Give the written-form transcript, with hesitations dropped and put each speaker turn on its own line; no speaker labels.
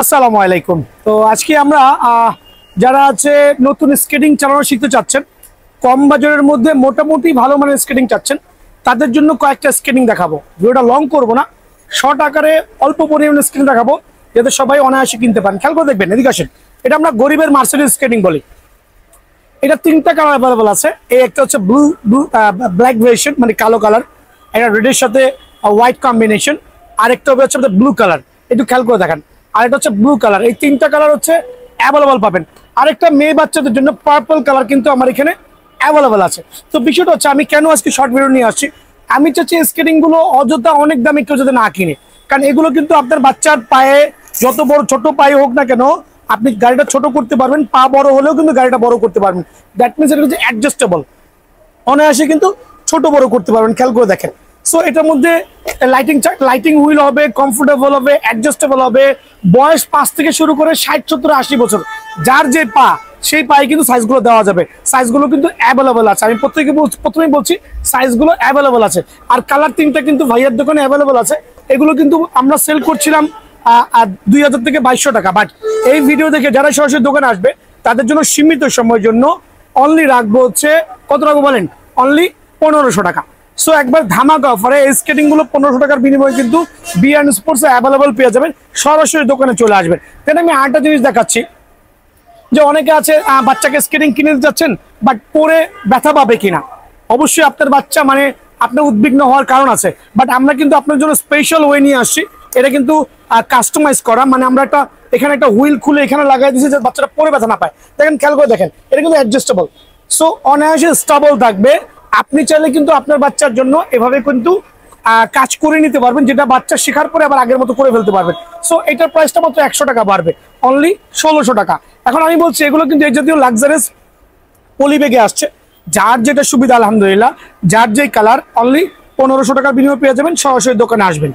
আসসালামু আলাইকুম। তো আজকে আমরা যারা আছে নতুন স্কেটিং চালানো শিখতে চাচ্ছেন, কম বাজারের মধ্যে মোটামুটি ভালো মানের স্কেটিং চাচ্ছেন, তাদের জন্য কয়েকটা স্কেটিং দেখাবো। ভিডিওটা লং করব না, শর্ট আকারে অল্প পরিমাণে স্কেটিং দেখাবো যাতে সবাই অনায়াসে কিনতে পারেন। খেয়াল করে দেখবেন, এদিকে আসেন। এটা আমরা গরিবের মার্সেডিজ স্কেটিং বলি। এটা তিনটা কালার অ্যাভেলেবল আছে। এই একটা হচ্ছে ব্ল্যাক ভেরিয়েশন, মানে কালো কালার, এটা রেডের সাথে হোয়াইট কম্বিনেশন, আরেকটা হচ্ছে ব্লু কালার। একটু খেয়াল করে দেখেন। আরেকটা হচ্ছে ব্লু কালার। এই তিনটা কালার হচ্ছে অ্যাভেলেবল পাবেন। আরেকটা মেয়ে বাচ্চাদের জন্য পার্পল কালার কিন্তু আমার এখানে অ্যাভেলেবল আছে। তো বিষয়টা হচ্ছে, আমি কেন আজকে শর্ট ভিডিও নিয়ে আসছি, আমি চাচ্ছি স্কেটিং গুলো অযথা অনেক দামে কেউ যাতে না কিনে। কারণ এগুলো কিন্তু আপনার বাচ্চার পায়ে, যত বড় ছোট পায়ে হোক না কেন, আপনি গাড়িটা ছোট করতে পারবেন, পা বড় হলেও কিন্তু গাড়িটা বড় করতে পারবেন। দ্যাট মিনস এটা হচ্ছে অ্যাডজাস্টেবল, অনায়াসে কিন্তু ছোট বড় করতে পারবেন। খেয়াল করে দেখেন। সো এটার মধ্যে লাইটিং হুইল হবে, কমফোর্টেবল হবে, অ্যাডজাস্টেবল হবে। বয়স 5 থেকে শুরু করে 60, 70, 80 বছর, যার যে পা, সেই পায়ে কিন্তু সাইজগুলো দেওয়া যাবে। সাইজগুলো কিন্তু অ্যাভেলেবল আছে। আমি প্রথমেই বলছি সাইজগুলো অ্যাভেলেবল আছে। আর কালার তিনটা কিন্তু ভাইয়ার দোকানে অ্যাভেলেবল আছে। এগুলো কিন্তু আমরা সেল করছিলাম 2000 থেকে 2200 টাকা। বাট এই ভিডিও দেখে যারা সরাসরি দোকানে আসবে, তাদের জন্য সীমিত সময়ের জন্য অনলি রাখবো হচ্ছে, কত রাখবো বলেন, অনলি 1500 টাকা। সো একবার ধামাকা অফারে এই স্কেটিং গুলো 1500 টাকার বিনিময়ে কিন্তু বি&এন স্পোর্টস অ্যাভেলেবল পেয়ে যাবেন। সরাসরি দোকানে চলে আসবেন। দেন আমি আরেকটা জিনিস দেখাচ্ছি, যে অনেকে আছে বাচ্চাকে স্কেটিং কিনে দিতে যাচ্ছেন, বাট পরে ব্যথা পাবে কিনা। অবশ্যই আপনার বাচ্চা, মানে আপনার উদ্বিগ্ন হওয়ার কারণ আছে। বাট আমরা কিন্তু আপনার জন্য স্পেশাল ওয়ে নিয়ে আসছি। এটা কিন্তু কাস্টমাইজ করা, মানে আমরা এখানে একটা হুইল খুলে এখানে লাগাই দিয়েছি যে বাচ্চাটা পরে ব্যথা না পায়। দেখেন, খেয়াল করে দেখেন, এটা কিন্তু অ্যাডজাস্টেবল। সো অনায়াসে স্টেবল থাকবে। আপনি চাইলে কিন্তু আপনার বাচ্চার জন্য এভাবে কিন্তু কাজ করে নিতে পারবেন, যেটা বাচ্চা শেখার পরে আবার আগের মতো করে ফেলতে পারবেন। সো এটার প্রাইসটা মাত্র 100 টাকা বাড়বে, অনলি 1600 টাকা। এখন আমি বলছি, এগুলো কিন্তু এই জাতীয় লাক্সারিয়াস পলিব্যাগে আসছে। যার যেটা সুবিধা, আলহামদুলিল্লাহ, যার যেই কালার, অনলি 1500 টাকার বিনিময়ে পেয়ে যাবেন। সরাসরি দোকানে আসবেন।